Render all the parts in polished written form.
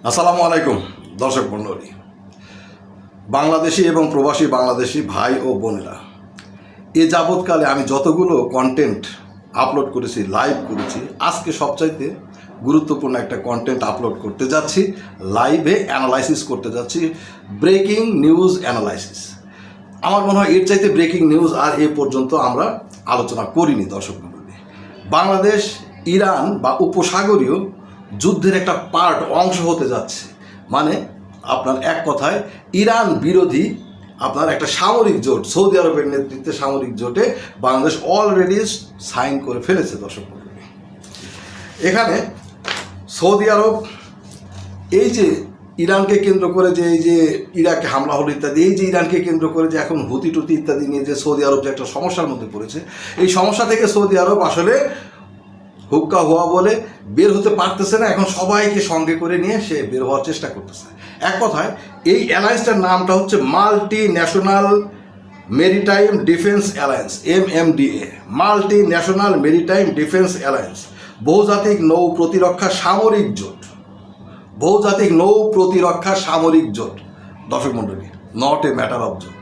আসসালামু আলাইকুম দর্শক মণ্ডলী, বাংলাদেশি এবং প্রবাসী বাংলাদেশি ভাই ও বোনেরা, এ যাবৎকালে আমি যতগুলো কন্টেন্ট আপলোড করেছি, লাইভ করেছি, আজকে সবচাইতে গুরুত্বপূর্ণ একটা কন্টেন্ট আপলোড করতে যাচ্ছি। লাইভে অ্যানালাইসিস করতে যাচ্ছি, ব্রেকিং নিউজ অ্যানালাইসিস। আমার মনে হয় এর চাইতে ব্রেকিং নিউজ আর এ পর্যন্ত আমরা আলোচনা করিনি। দর্শক মণ্ডলী, বাংলাদেশ ইরান বা উপসাগরীয় যুদ্ধের একটা পার্ট অংশ হতে যাচ্ছে। মানে আপনার এক কথায় ইরান বিরোধী আপনার একটা সামরিক জোট, সৌদি আরবের নেতৃত্বে সামরিক জোটে বাংলাদেশ অলরেডি সাইন করে ফেলেছে। দর্শক মণ্ডলী, এখানে সৌদি আরব এই যে ইরানকে কেন্দ্র করে যে এই যে ইরাকে হামলা হলো ইত্যাদি, এই যে ইরানকে কেন্দ্র করে যে এখন হুতি টুতি ইত্যাদি নিয়ে যে সৌদি আরব যে একটা সমস্যার মধ্যে পড়েছে, এই সমস্যা থেকে সৌদি আরব আসলে হুক্কা হওয়া বলে বের হতে পারতেছে না। এখন সবাইকে সঙ্গে করে নিয়ে সে বের হওয়ার চেষ্টা করতেছে। এক কথায় এই অ্যালায়েন্সটার নামটা হচ্ছে multi national maritime defence alliance, MMDA, multi national maritime defence alliance, বহুজাতিক নৌ প্রতিরক্ষা সামরিক জোট, বহুজাতিক নৌ প্রতিরক্ষা সামরিক জোট। দর্শক মণ্ডলী, নট এ ম্যাটার অফ জোট,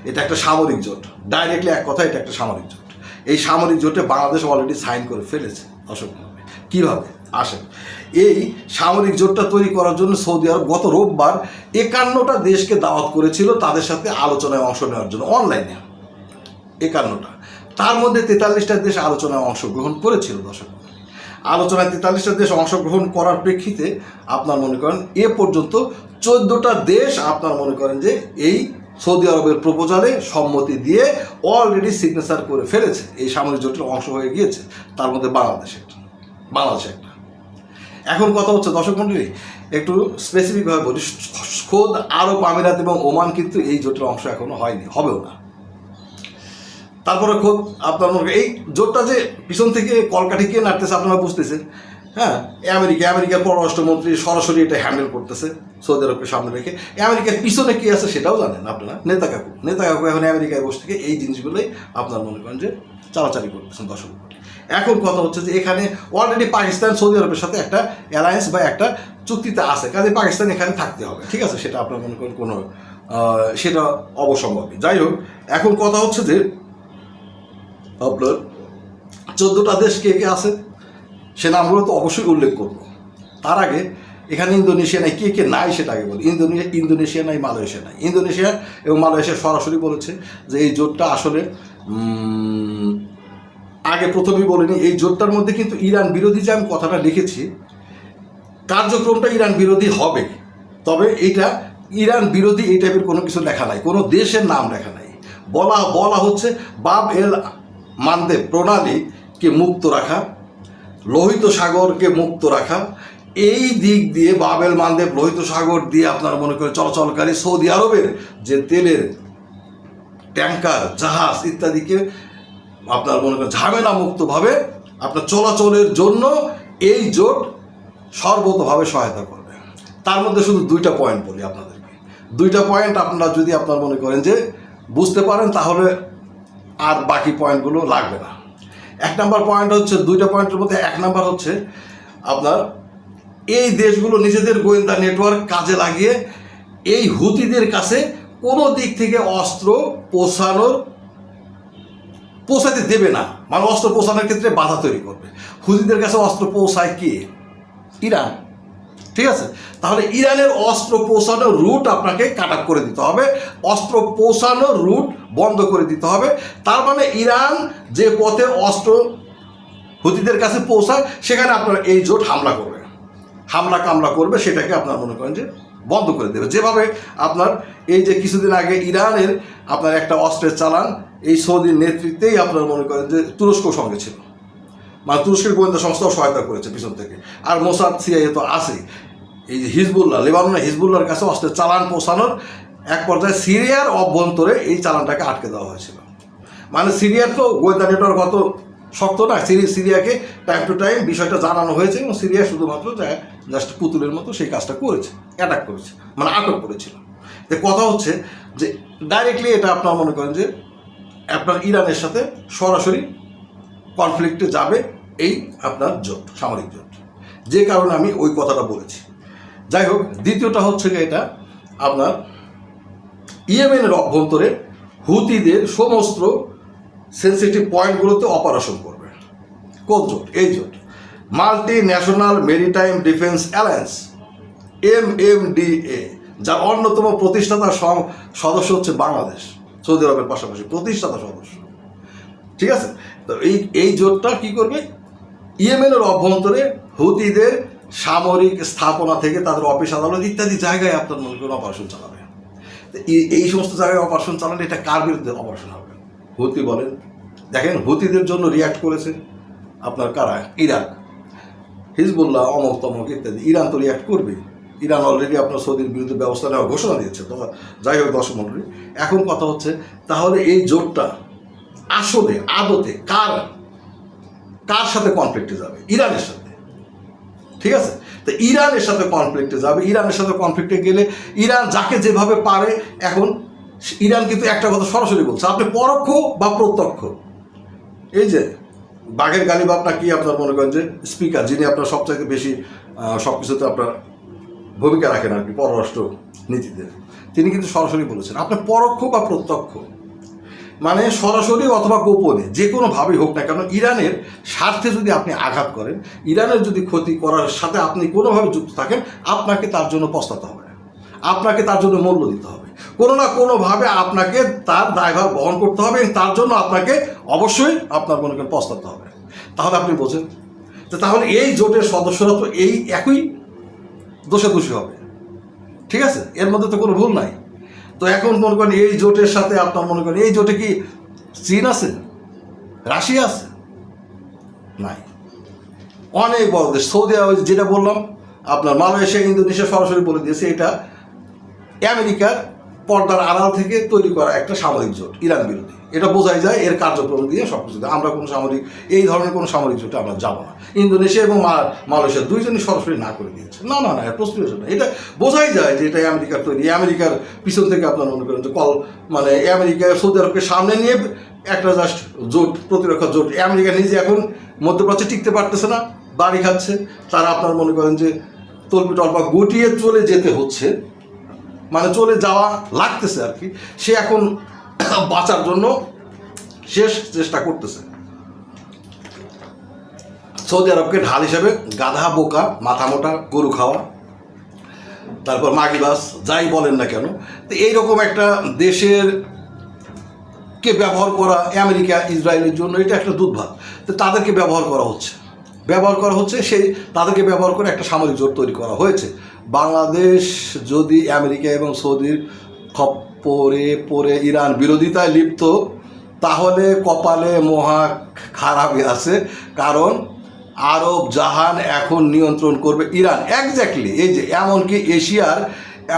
এটা একটা সামরিক জোট। ডাইরেক্টলি এক কথা, এটা একটা সামরিক জোট। এই সামরিক জোটে বাংলাদেশ অলরেডি সাইন করে ফেলেছে। দর্শক মণ্ডলী, কীভাবে আসেন, এই সামরিক জোটটা তৈরি করার জন্য সৌদি আরব গত রোববার 51টা দেশকে দাওয়াত করেছিল তাদের সাথে আলোচনায় অংশ নেওয়ার জন্য, অনলাইনে 51টা। তার মধ্যে 43টা দেশ আলোচনায় অংশগ্রহণ করেছিল। দর্শক মণ্ডলী, আলোচনায় 43টা দেশ অংশগ্রহণ করার প্রেক্ষিতে আপনার মনে করেন এ পর্যন্ত 14টা দেশ আপনার মনে করেন যে এই সৌদি আরবের প্রপোজালে সম্মতি দিয়ে অলরেডি সিগনেচার করে ফেলেছে, এই সামরিক জোটের অংশ হয়ে গিয়েছে। তার মধ্যে বাংলাদেশ একটা। এখন কথা হচ্ছে দর্শক মণ্ডলী, একটু স্পেসিফিকভাবে বলি, খোদ আরব আমিরাত এবং ওমান কিন্তু এই জোটের অংশ এখনো হয়নি, হবেও না। তারপরে খোদ আপনার মনে এই জোটটা যে পিছন থেকে কলকাঠি কে নাড়তেছে আপনারা বুঝতেছেন। হ্যাঁ, আমেরিকার পররাষ্ট্রমন্ত্রী সরাসরি এটা হ্যান্ডেল করতেছে সৌদি আরবকে সামনে রেখে। আমেরিকার পিছনে কে আছে সেটাও জানেন আপনারা, নেতা কাকু এখন আমেরিকায় বসে থেকে এই জিনিসগুলোই আপনার মনে করেন যে চালাচালি করতেছেন। দর্শক, এখন কথা হচ্ছে যে এখানে অলরেডি পাকিস্তান সৌদি আরবের সাথে একটা অ্যালায়েন্স বা একটা চুক্তিতে আছে, কাজে পাকিস্তান এখানে থাকতে হবে। ঠিক আছে, সেটা আপনার মনে করেন কোনো সেটা অবসম্ভাবী। যাই হোক, এখন কথা হচ্ছে যে আপনার 14টা দেশ কে কে আছে সে নামগুলো তো অবশ্যই উল্লেখ করবো। তার আগে এখানে ইন্দোনেশিয়া নাই, কে কে নাই সেটা আগে বলি। ইন্দোনেশিয়া নাই, মালয়েশিয়া নাই। ইন্দোনেশিয়া এবং মালয়েশিয়া সরাসরি বলেছে যে এই জোটটা আসলে আগে প্রথমেই বলিনি, এই জোটটার মধ্যে কিন্তু ইরান বিরোধী যে আমি কথাটা লিখেছি, কার্যক্রমটা ইরান বিরোধী হবে, তবে এইটা ইরান বিরোধী এই টাইপের কোনো কিছু লেখা নাই, কোনো দেশের নাম লেখা নাই। বলা হচ্ছে বাব এল মানদেব প্রণালীকে মুক্ত রাখা, লোহিত সাগরকে মুক্ত রাখা, এই দিক দিয়ে বাব এল মানদেব লোহিত সাগর দিয়ে আপনার মনে করে চলাচলকারী সৌদি আরবের যে তেলের ট্যাঙ্কার, জাহাজ ইত্যাদিকে আপনার মনে করেন ঝামেলা মুক্তভাবে আপনার চলাচলের জন্য এই জোট সর্বতভাবে সহায়তা করবে। তার মধ্যে শুধু 2টা পয়েন্ট বলি আপনাদেরকে। 2টা পয়েন্ট আপনারা যদি আপনার মনে করেন যে বুঝতে পারেন তাহলে আর বাকি পয়েন্টগুলো লাগবে না। 1 নম্বর পয়েন্ট হচ্ছে, 2টা পয়েন্টের মধ্যে 1 নম্বর হচ্ছে আপনার এই দেশগুলো নিজেদের গোয়েন্দা নেটওয়ার্ক কাজে লাগিয়ে এই হুতিদের কাছে কোনো দিক থেকে অস্ত্র পৌঁছাতে দেবে না, মানে অস্ত্র পৌঁছানোর ক্ষেত্রে বাধা তৈরি করবে। হুতিদের কাছে অস্ত্র পৌঁছায় কে? ইরান। ঠিক আছে, তাহলে ইরানের অস্ত্র পৌঁছানোর রুট আপনাকে কাট আপ করে দিতে হবে, অস্ত্র পৌঁছানোর রুট বন্ধ করে দিতে হবে। তার মানে ইরান যে পথে অস্ত্র হুতিদের কাছে পৌঁছায় সেখানে আপনার এই জোট হামলা কামলা করবে, সেটাকে আপনার মনে করেন যে বন্ধ করে দেবে। যেভাবে আপনার এই যে কিছুদিন আগে ইরানের আপনার একটা অস্ত্রের চালান এই সৌদির নেতৃত্বেই আপনার মনে করেন যে তুরস্ক সঙ্গে ছিল, মানে তুরস্কের গোয়েন্দা সংস্থাও সহায়তা করেছে পিছন থেকে। আর মোসাদ, CIA তো আছেই। এই যে হিজবুল্লাহ, লেবাননের হিজবুল্লাহর কাছে অস্ত্রের চালান পৌঁছানোর এক পর্যায়ে সিরিয়ার অভ্যন্তরে এই চালানটাকে আটকে দেওয়া হয়েছিল। মানে সিরিয়ার তো গোয়েন্দা নেটওয়ার্ক অত শক্ত না, সিরিয়াকে টাইম টু টাইম বিষয়টা জানানো হয়েছে এবং সিরিয়া শুধুমাত্র জাস্ট পুতুলের মতো সেই কাজটা করেছে, অ্যাটাক করেছে, মানে আটক করেছিল। যে কথা হচ্ছে যে ডাইরেক্টলি এটা আপনার মনে করেন যে আপনার ইরানের সাথে সরাসরি কনফ্লিক্টে যাবে এই আপনার জোট, সামরিক জোট। যে কারণে আমি ওই কথাটা বলেছি। যাই হোক, দ্বিতীয়টা হচ্ছে যে এটা আপনার ইয়েমেনের অভ্যন্তরে হুতিদের সমস্ত সেন্সিটিভ পয়েন্টগুলোতে অপারেশন করবে। কোন জোট? এই জোট multi national maritime defence alliance, MMDA, যার অন্যতম প্রতিষ্ঠাতা সদস্য হচ্ছে বাংলাদেশ, সৌদি আরবের পাশাপাশি প্রতিষ্ঠাতা সদস্য। ঠিক আছে? তো এই জোটটা কি করবে? ইয়েমেনের অভ্যন্তরে হুতিদের সামরিক স্থাপনা থেকে তাদের অফিস আদালত ইত্যাদি জায়গায় আপনার মনে করেন অপারেশন চালাবে। এই সমস্ত জায়গায় অপারেশন চালালে এটা কার বিরুদ্ধে অপারেশন হবে? হুতি বলেন। দেখেন, হুতিদের জন্য রিয়াক্ট করেছে আপনার কারা? ইরাক, হিজবুল্লাহ, অমক তমক ইত্যাদি। ইরান তো রিয়াক্ট করবে। ইরান অলরেডি আপনার সৌদির বিরুদ্ধে ব্যবস্থা নেওয়ার ঘোষণা দিয়েছে। তো যাই হোক দর্শক মণ্ডলী, এখন কথা হচ্ছে তাহলে এই জোটটা আসলে আদতে কার সাথে কনফ্লিক্টে যাবে? ইরানের সাথে। ঠিক আছে? তো ইরানের সাথে কনফ্লিক্টে যাবে। ইরানের সাথে কনফ্লিক্টে গেলে ইরান যাকে যেভাবে পারে, এখন ইরান কিন্তু একটা কথা সরাসরি বলছে, আপনি পরোক্ষ বা প্রত্যক্ষ, এই যে বাঘের গালিব আপনার কি আপনার মনে করেন যে স্পিকার, যিনি আপনার সবচাইতে বেশি সব কিছুতে আপনার ভূমিকা রাখেন আর কি পররাষ্ট্র নীতিতে, তিনি কিন্তু সরাসরি বলেছেন আপনার পরোক্ষ বা প্রত্যক্ষ, মানে সরাসরি অথবা গোপনে যে কোনোভাবেই হোক না কেন, ইরানের স্বার্থে যদি আপনি আঘাত করেন, ইরানের যদি ক্ষতি করার সাথে আপনি কোনোভাবে যুক্ত থাকেন, আপনাকে তার জন্য পস্তাতে হবে, আপনাকে তার জন্য মূল্য দিতে হবে, কোনো না কোনোভাবে আপনাকে তার দায়ভার বহন করতে হবে, তার জন্য আপনাকে অবশ্যই আপনার মনে করেন পস্তাতে হবে। তাহলে আপনি বোঝেন, তো তাহলে এই জোটের সদস্যরা তো এই একই দোষাদোষী হবে। ঠিক আছে? এর মধ্যে তো কোনো ভুল নাই। তো এখন মনে করেন এই জোটের সাথে আপনার মনে করেন এই জোটে কি চীন আছে, রাশিয়া আছে? নাই। অনেক বড় দেশ সৌদি আরব, যেটা বললাম আপনার মালয়েশিয়া, ইন্দোনেশিয়া সরাসরি বলে দিয়েছে এটা আমেরিকার পর্দার আড়াল থেকে তৈরি করা একটা সামরিক জোট ইরান বিরোধী। এটা বোঝাই যায় এর কার্যক্রম দিয়ে সব কিছু। আমরা কোনো সামরিক, এই ধরনের কোনো সামরিক জোটে আমরা যাবো না। ইন্দোনেশিয়া এবং মালয়েশিয়া দুইজনই সরাসরি না করে দিয়েছে। না, প্রস্তুত না, এটা বোঝাই যায় যে এটা আমেরিকার তৈরি। আমেরিকার পিছন থেকে আপনার মনে করেন যে মানে আমেরিকা সৌদি আরবকে সামনে নিয়ে একটা জাস্ট জোট, প্রতিরক্ষা জোট। আমেরিকা নিজে এখন মধ্যপ্রাচ্যে টিকতে পারতেছে না, বাড়ি খাচ্ছে, তারা আপনার মনে করেন যে তলপি টলপা গুটিয়ে চলে যেতে হচ্ছে, মানে চলে যাওয়া লাগতেছে আর কি। সে এখন বাঁচার জন্য শেষ চেষ্টা করতেছে। সৌদি আরবকে ঢাল হিসেবে গাধা, বোকা, মাথা মোটা, গরু খাওয়া, তারপর মাগিবাস, যাই বলেন না কেন, তো এইরকম একটা দেশের কে ব্যবহার করা আমেরিকা ইসরায়েলের জন্য এটা একটা দুর্ভাগ্য। তো তাদেরকে ব্যবহার করা হচ্ছে সেই তাদেরকে ব্যবহার করে একটা সামরিক জোট তৈরি করা হয়েছে। বাংলাদেশ যদি আমেরিকা এবং সৌদির খপ্পরে পড়ে ইরান বিরোধিতায় লিপ্ত, তাহলে কপালে মহা খারাপই আছে, কারণ আরব জাহান এখন নিয়ন্ত্রণ করবে ইরান। এক্স্যাক্টলি এই যে এমনকি এশিয়ার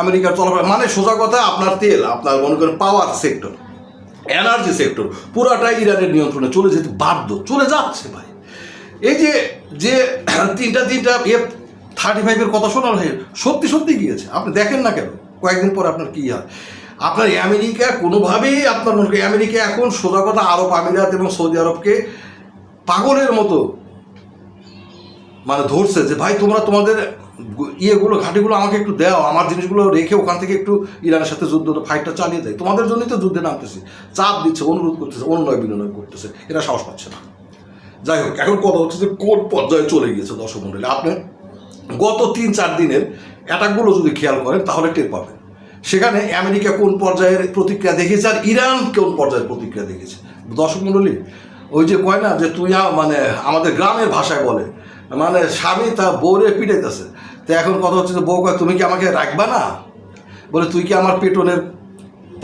আমেরিকার চলাফেরা, মানে সোজা কথা আপনার তেল, আপনার মনে করেন পাওয়ার সেক্টর, এনার্জি সেক্টর পুরাটাই ইরানের নিয়ন্ত্রণে চলে যেতে বাধ্য, চলে যাচ্ছে ভাই। এই যে তিনটা F-35 কথা শোনার হয়ে সত্যি গিয়েছে। আপনি দেখেন না কেন, কয়েকদিন পর আপনার কী হয়। আপনার আমেরিকা কোনোভাবেই আপনার মনে করেন, আমেরিকা এখন সোজা কথা আরব আমিরাত এবং সৌদি আরবকে পাগলের মতো মানে ধরছে যে ভাই তোমরা তোমাদের ইয়েগুলো ঘাটিগুলো আমাকে একটু দাও, আমার জিনিসগুলো রেখে ওখান থেকে একটু ইরানের সাথে ফাইটটা চালিয়ে দেয়, তোমাদের জন্যই তো যুদ্ধে নামতেছি, চাপ দিচ্ছে, অনুরোধ করতেছে, অনুনয় বিনয় করতেছে, এরা সাহস পাচ্ছে না। যাই হোক, এখন কথা হচ্ছে যে কোন পর্যায়ে চলে গিয়েছে দর্শক মণ্ডলী। আপনি গত 3-4 দিনের অ্যাটাকগুলো যদি খেয়াল করেন তাহলে টের পাবেন সেখানে আমেরিকা কোন পর্যায়ের প্রতিক্রিয়া দেখেছে আর ইরান কোন পর্যায়ের প্রতিক্রিয়া দেখেছে। দর্শক মণ্ডলী, ওই যে কয় না যে তুই মানে আমাদের গ্রামের ভাষায় বলে, মানে স্বামী তার বউরে পিটাইতেছে। তো এখন কথা হচ্ছে যে বউ কয় তুমি কি আমাকে রাখবা না, বলে তুই কি আমার পেটনের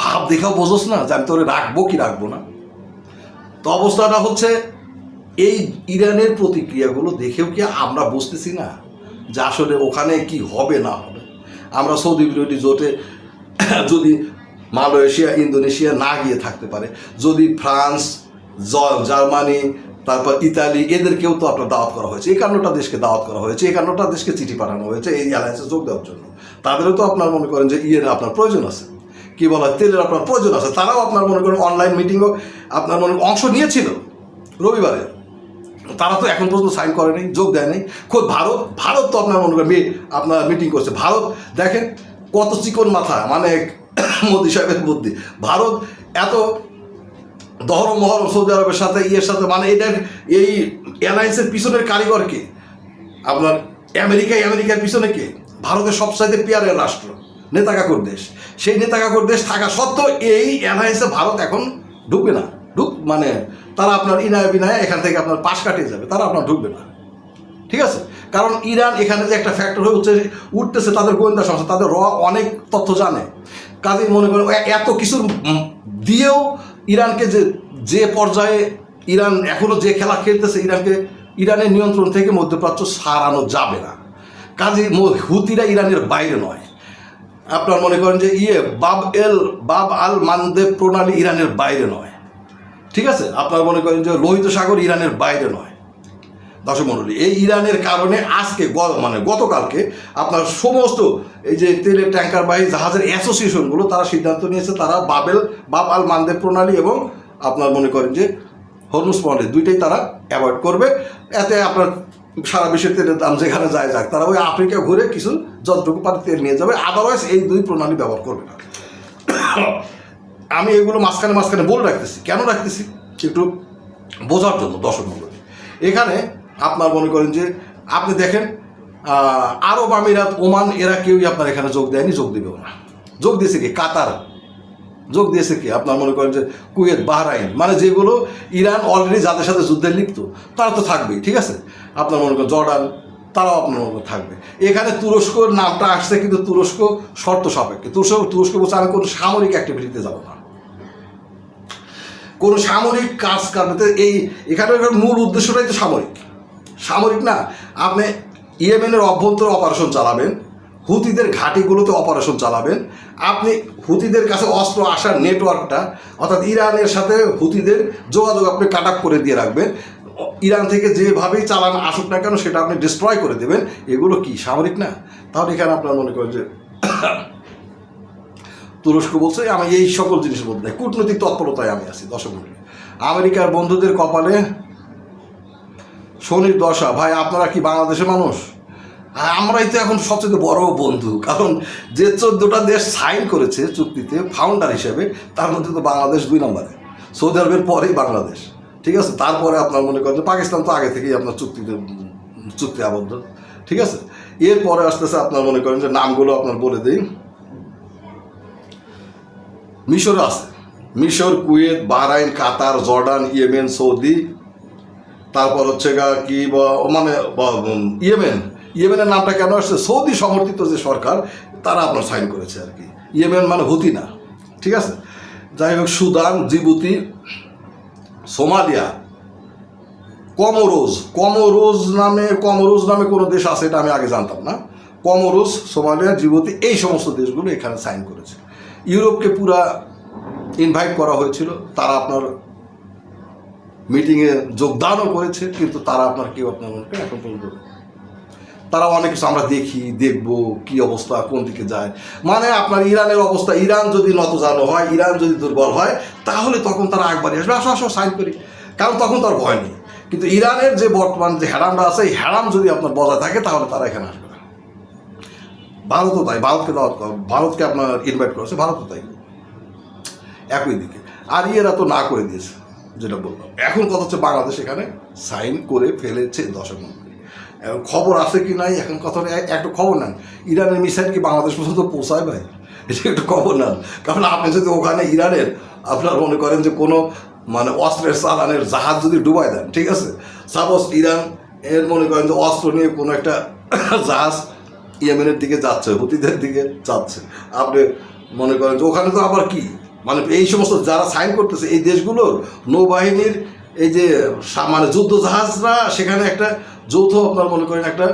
ভাব দেখাও বোঝোস না যে আমি তোরে রাখবো কি রাখবো না। তো অবস্থাটা হচ্ছে এই ইরানের প্রতিক্রিয়াগুলো দেখেও কি আমরা বুঝতেছি না যে আসলে ওখানে কি হবে না হবে। আমরা সৌদি বিরোধী জোটে যদি মালয়েশিয়া, ইন্দোনেশিয়া না গিয়ে থাকতে পারে, যদি ফ্রান্স, জার্মানি, তারপর ইতালি, এদেরকেও তো আপনার দাওয়াত করা হয়েছে, 51টা দেশকে দাওয়াত করা হয়েছে, 51টা দেশকে চিঠি পাঠানো হয়েছে এই অ্যালায়েন্সে যোগ দেওয়ার জন্য। তাদেরও তো আপনার মনে করেন যে আপনার প্রয়োজন আছে, কি বলা হয়, তেলের আপনার প্রয়োজন আছে। তারাও আপনার মনে করেন অনলাইন মিটিংও আপনার মনে অংশ নিয়েছিল রবিবারে। তারা তো এখন পর্যন্ত সাইন করে নাই, যোগ দেয় নাই। খোদ ভারত তো আপনার মনে করেন আপনার মিটিং করছে। ভারত দেখেন কত চিকন মাথা, মানে মোদি সাহেবের বুদ্ধি। ভারত এত দহরম মহরম সৌদি আরবের সাথে সাথে, মানে এটার এই অ্যালায়েন্সের পিছনের কারিগর কে? আপনার আমেরিকার পিছনে কে? ভারতের সবচাইতে পিয়ারের রাষ্ট্র, নেতাকাকুর দেশ। সেই নেতাকাকুর দেশ থাকা সত্ত্বেও এই অ্যালায়েন্সে ভারত এখন ঢুকবে না। মানে তারা আপনার ইনায় বিনায় এখান থেকে আপনার পাশ কাটিয়ে যাবে, তারা আপনার ঢুকবে না। ঠিক আছে, কারণ ইরান এখানে যে একটা ফ্যাক্টর হয়ে উঠতেছে, তাদের গোয়েন্দা সংস্থা তাদের অনেক তথ্য জানে। কাজেই মনে করেন এত কিছুর দিয়েও ইরানকে যে পর্যায়ে ইরান এখনও যে খেলা খেলতেছে, ইরানের নিয়ন্ত্রণ থেকে মধ্যপ্রাচ্য সারানো যাবে না। কাজেই হুতিরা ইরানের বাইরে নয়। আপনার মনে করেন যে বাব আল মানদেব প্রণালী ইরানের বাইরে নয়। ঠিক আছে, আপনার মনে করেন যে লোহিত সাগর ইরানের বাইরে নয়। দর্শক মণ্ডলী, এই ইরানের কারণে আজকে গতকালকে আপনার সমস্ত এই যে তেলের ট্যাঙ্কারবাহী জাহাজের অ্যাসোসিয়েশনগুলো তারা সিদ্ধান্ত নিয়েছে, তারা বাব আল মানদেব প্রণালী এবং আপনার মনে করেন যে হরমুজ প্রণালী দুইটাই তারা অ্যাভয়েড করবে। এতে আপনার সারা বিশ্বের তেলের দাম যেখানে যায় যাক, তারা ওই আফ্রিকা ঘুরে কিছু যতটুকু পারে তেল নিয়ে যাবে, আদারওয়াইজ এই দুই প্রণালী ব্যবহার করবে না। আমি এগুলো মাঝখানে বলে রাখতেছি। কেন রাখতেছি? একটু বোঝার জন্য। দর্শক মণ্ডলী, এখানে আপনার মনে করেন যে আপনি দেখেন আরব আমিরাত, ওমান, এরা কেউই আপনার এখানে যোগ দেয়নি, যোগ দেবেও না। যোগ দিয়েছে কি? কাতার যোগ দিয়েছে কি? আপনার মনে করেন যে কুয়েত, বাহরাইন, মানে যেগুলো ইরান অলরেডি যাদের সাথে যুদ্ধে লিপ্ত, তারা তো থাকবেই। ঠিক আছে, আপনার মনে করেন জর্ডান, তারাও আপনার মনে থাকবে। এখানে তুরস্কর নামটা আসছে, কিন্তু তুরস্ক শর্ত সাপেক্ষে। তুরস্ক বলছে আমি কোনো সামরিক অ্যাক্টিভিটিতে যাব না, কোনো সামরিক কাজ করতে। এখানে মূল উদ্দেশ্যটাই তো সামরিক না। আপনি ইয়েমেনের অভ্যন্তর অপারেশন চালাবেন, হুতিদের ঘাঁটিগুলোতে অপারেশন চালাবেন, আপনি হুতিদের কাছে অস্ত্র আসার নেটওয়ার্কটা, অর্থাৎ ইরানের সাথে হুতিদের যোগাযোগ আপনি কাট আপ করে দিয়ে রাখবেন। ইরান থেকে যেভাবেই চালান আসুক না কেন সেটা আপনি ডিস্ট্রয় করে দেবেন। এগুলো কি সামরিক না? তাহলে এখানে আপনার মনে করেন যে তুরস্ক বলছে আমি এই সকল জিনিসের মধ্যে কূটনৈতিক তৎপরতায় আমি আছি। দর্শক মণ্ডলী, আমেরিকার বন্ধুদের কপালে শনির দশা। ভাই আপনারা কি বাংলাদেশের মানুষ? আমরাই তো এখন সবচেয়ে বড় বন্ধু, কারণ যে 14টা দেশ সাইন করেছে চুক্তিতে ফাউন্ডার হিসেবে, তার মধ্যে তো বাংলাদেশ 2 নম্বরে, সৌদি আরবের পরেই বাংলাদেশ। ঠিক আছে, তারপরে আপনার মনে করেন যে পাকিস্তান তো আগে থেকেই আপনার চুক্তি আবদ্ধ। ঠিক আছে, এরপরে আসতেছে আপনার মনে করেন যে নামগুলো আপনার বলে দিই। মিশর আছে, মিশর, কুয়েত, বাহরাইন, কাতার, জর্ডান, ইয়েমেন, সৌদি। তারপর হচ্ছে কি মানে ইয়েমেনের নামটা কেন আসছে? সৌদি সমর্থিত যে সরকার তারা আপনার সাইন করেছে আর কি। ইয়েমেন মানে হুতি না। ঠিক আছে, যাই হোক, সুদান, জিবুতি, সোমালিয়া, কমোরোজ নামে কোনো দেশ আছে, এটা আমি আগে জানতাম না। কমোরোস, সোমালিয়া, জিবুতি, এই সমস্ত দেশগুলো এখানে সাইন করেছে। ইউরোপকে পুরা ইনভাইট করা হয়েছিল, তারা আপনার মিটিংয়ে যোগদানও করেছে, কিন্তু তারা আপনার কেউ আপনার মনে করেন এখন পর্যন্ত তারা অনেক কিছু আমরা দেখবো কি অবস্থা, কোন দিকে যায়। মানে আপনার ইরানের অবস্থা, ইরান যদি নতজানো হয়, ইরান যদি দুর্বল হয়, তাহলে তখন তারা একবারই আসবে, আসো সাইন করি, কারণ তখন তার ভয় নেই। কিন্তু ইরানের যে বর্তমান যে হ্যারামটা আছে, এই হ্যারাম যদি আপনার বজায় থাকে, তাহলে তারা এখানে আসবে না। ভারতও তাই, ভারতকে আপনার ইনভাইট করেছে, ভারতও তাই একই দিকে। আর ইয়েরা তো না করে দিয়েছে, যেটা বললাম। এখন কথা হচ্ছে বাংলাদেশ এখানে সাইন করে ফেলেছে। দর্শক মণ্ডলী, খবর আছে কি নাই এখন কথা একটা খবর নেন, ইরানের মিসাইল কি বাংলাদেশ পর্যন্ত পৌঁছায় ভাই? এটা একটু খবর নেন, কারণ আপনি যদি ওখানে ইরানের আপনার মনে করেন যে কোনো মানে অস্ত্রের চালানের জাহাজ যদি ডুবাই দেন, ঠিক আছে, সাপোজ ইরান এর মনে করেন যে অস্ত্র নিয়ে কোনো একটা জাহাজ ইয়েমেনের দিকে যাচ্ছে, হুতিদের দিকে যাচ্ছে, আপনি মনে করেন যে ওখানে তো আবার কি মানে এই সমস্ত যারা সাইন করতেছে এই দেশগুলোর নৌবাহিনীর এই যে মানে যুদ্ধ জাহাজরা সেখানে একটা যৌথ আপনার মনে করেন একটা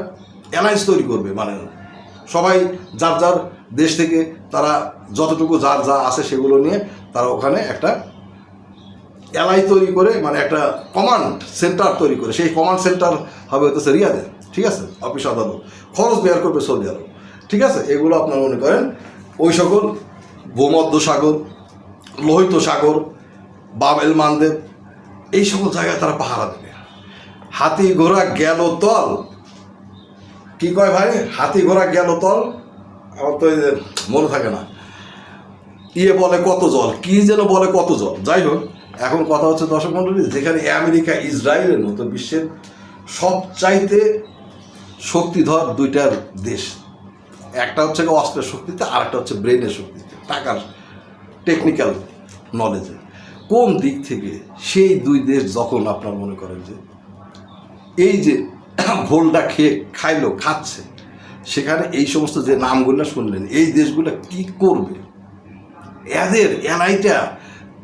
অ্যালায়েন্স তৈরি করবে। মানে সবাই যার যার দেশ থেকে তারা যতটুকু যার যা আছে সেগুলো নিয়ে তারা ওখানে একটা অ্যালাই তৈরি করে, মানে একটা কমান্ড সেন্টার তৈরি করে। সেই কমান্ড সেন্টার হবে হচ্ছে রিয়াদে। ঠিক আছে, অফিস আদালত, খরচ বেয়ার করবে সৌদি আরব। ঠিক আছে, এগুলো আপনার মনে করেন ওই সকল ভূমধ্য সাগর, লোহিত সাগর, বাব এল মানদেব, এই সকল জায়গায় তারা পাহারা দেবে। হাতি ঘোড়া গেল তল, কি কয় ভাই, হাতি ঘোড়া গেল তল, আমার তো মনে থাকে না, বলে কত জল, কি যেন বলে কত জল। যাই হোক, এখন কথা হচ্ছে দর্শক মণ্ডলী, যেখানে আমেরিকা ইসরায়েলের মতো বিশ্বের সবচাইতে শক্তিধর দুইটার দেশ, একটা হচ্ছে অস্ত্রের শক্তিতে, আর একটা হচ্ছে ব্রেনের শক্তিতে, টাকার টেকনিক্যাল নলেজে, কোন দিক থেকে সেই দুই দেশ যখন আপনার মনে করেন যে এই যে ভোলটা খাচ্ছে, সেখানে এই সমস্ত যে নামগুলো শুনলেন, এই দেশগুলো কি করবে, এদের এলাইটা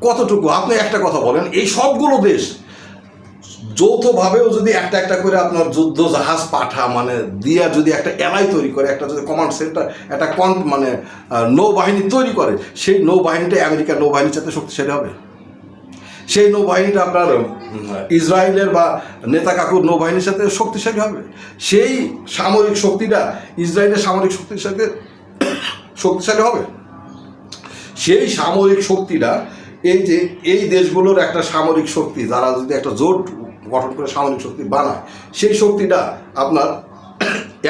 কতটুকু, আপনি একটা কথা বলেন, এই সবগুলো দেশ যৌথভাবেও যদি একটা একটা করে আপনার যুদ্ধ জাহাজ মানে দিয়া যদি একটা এলাই তৈরি করে, একটা যদি কমান্ড সেন্টার, একটা মানে নৌবাহিনী তৈরি করে, সেই নৌবাহিনীটা আমেরিকার নৌবাহিনীর সাথে শক্তিশালী হবে। সেই নৌবাহিনীটা আপনার ইসরায়েলের বা নেতা কাকুর নৌবাহিনীর সাথে শক্তিশালী হবে। সেই সামরিক শক্তিটা ইসরায়েলের সামরিক শক্তির সাথে শক্তিশালী হবে। সেই সামরিক শক্তিটা এই দেশগুলোর একটা সামরিক শক্তি, যারা যদি একটা জোট গঠন করে সামরিক শক্তি বানায়, সেই শক্তিটা আপনার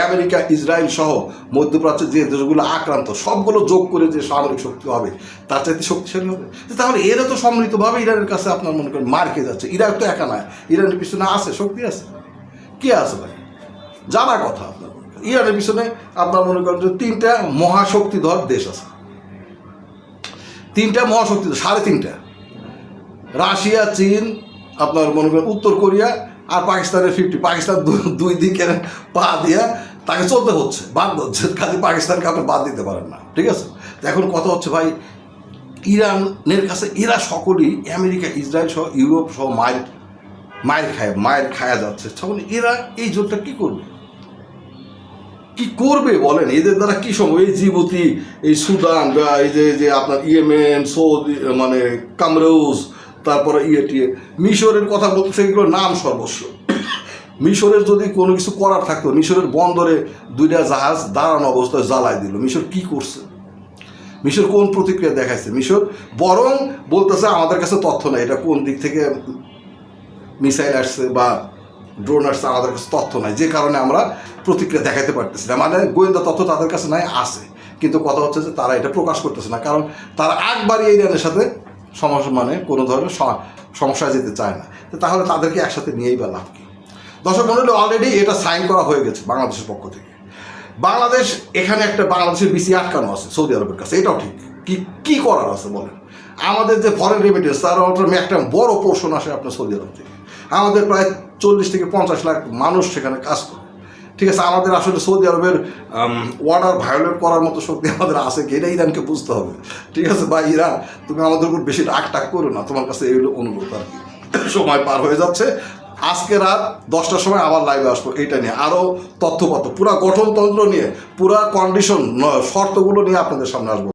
আমেরিকা ইসরায়েল সহ মধ্যপ্রাচ্যের যে দেশগুলো আক্রান্ত, সবগুলো যোগ করে যে সামরিক শক্তি হবে, তার চাইতে শক্তিশালী হবে। তাহলে এরা তো সম্মিলিতভাবে ইরানের কাছে আপনার মনে করেন মার খেয়ে যাচ্ছে। ইরাক তো একা নয়, ইরানের পিছনে আছে শক্তি, আছে, কে আছে ভাই, জানা কথা আপনার। ইরানের পিছনে আপনার মনে করেন যে 3টা মহাশক্তিধর দেশ আছে, 3টা মহাশক্তিধর, 3.5টা, রাশিয়া, চীন, আপনার মনে করেন উত্তর কোরিয়া, আর পাকিস্তানের 50। পাকিস্তান দুই দিকে পা দিয়া তাকে চলতে হচ্ছে, বাদ হচ্ছে, খালি পাকিস্তানকে আপনি বাদ দিতে পারেন না, ঠিক আছে। এখন কথা হচ্ছে ভাই, ইরানের কাছে এরা সকলেই আমেরিকা ইসরায়েল সহ ইউরোপ সহ মায়ের খায়া যাচ্ছে। তখন এরা এই জোটটা কি করবে বলেন, এদের দ্বারা কি সম্ভব? এই জিবুতি, এই সুদান, বা এই যে আপনার ইয়েমেন, সৌদি, মানে কামরুজ, তারপরে মিশরের কথা বলতে, এগুলো নাম সর্বস্ব। মিশরের যদি কোনো কিছু করার থাকতো, মিশরের বন্দরে 2টা জাহাজ দাঁড়ানো অবস্থায় জ্বালাই দিল। মিশর কি করছে? মিশর কোন প্রতিক্রিয়া দেখাইছে? মিশর বরং বলতেছে আমাদের কাছে তথ্য নেই, এটা কোন দিক থেকে মিসাইল আসছে বা ড্রোন আসছে, আমাদের কাছে তথ্য নাই, যে কারণে আমরা প্রতিক্রিয়া দেখাতে পারতেছি না। মানে গোয়েন্দা তথ্য তাদের কাছে নাই, আছে, কিন্তু কথা হচ্ছে যে তারা এটা প্রকাশ করতেছে না, কারণ তারা একবারই এই ইরানের সাথে সমস্যা, মানে কোনো ধরনের সমস্যায় যেতে চায় না। তাহলে তাদেরকে একসাথে নিয়েই বা লাভ কি? দর্শক মণ্ডলী, অলরেডি এটা সাইন করা হয়ে গেছে বাংলাদেশের পক্ষ থেকে। বাংলাদেশ, এখানে একটা বাংলাদেশের বিসি আটকানো আছে সৌদি আরবের কাছে, এটাও ঠিক। কি করার আছে বলেন? আমাদের যে ফরেন রেমিটেন্স, তার একটা বড় পোর্শন আসে আপনার সৌদি আরব থেকে। আমাদের প্রায় 40 থেকে 50 লাখ মানুষ সেখানে কাজ করে, ঠিক আছে। আমাদের আসলে সৌদি আরবের অর্ডার ভায়োলেট করার মতো শক্তি আমাদের আছে কি, এটা ইরানকে বুঝতে হবে, ঠিক আছে। বা ইরান, তুমি আমাদের উপর বেশি রাগ করো না, তোমার কাছে এইগুলো অনুরোধ আর কি। সময় পার হয়ে যাচ্ছে, আজকে রাত 10টার সময় আবার লাইভে আসবো এইটা নিয়ে, আরও তথ্যপত্র, পুরা গঠনতন্ত্র নিয়ে, পুরা কন্ডিশন, শর্তগুলো নিয়ে আপনাদের সামনে আসবো।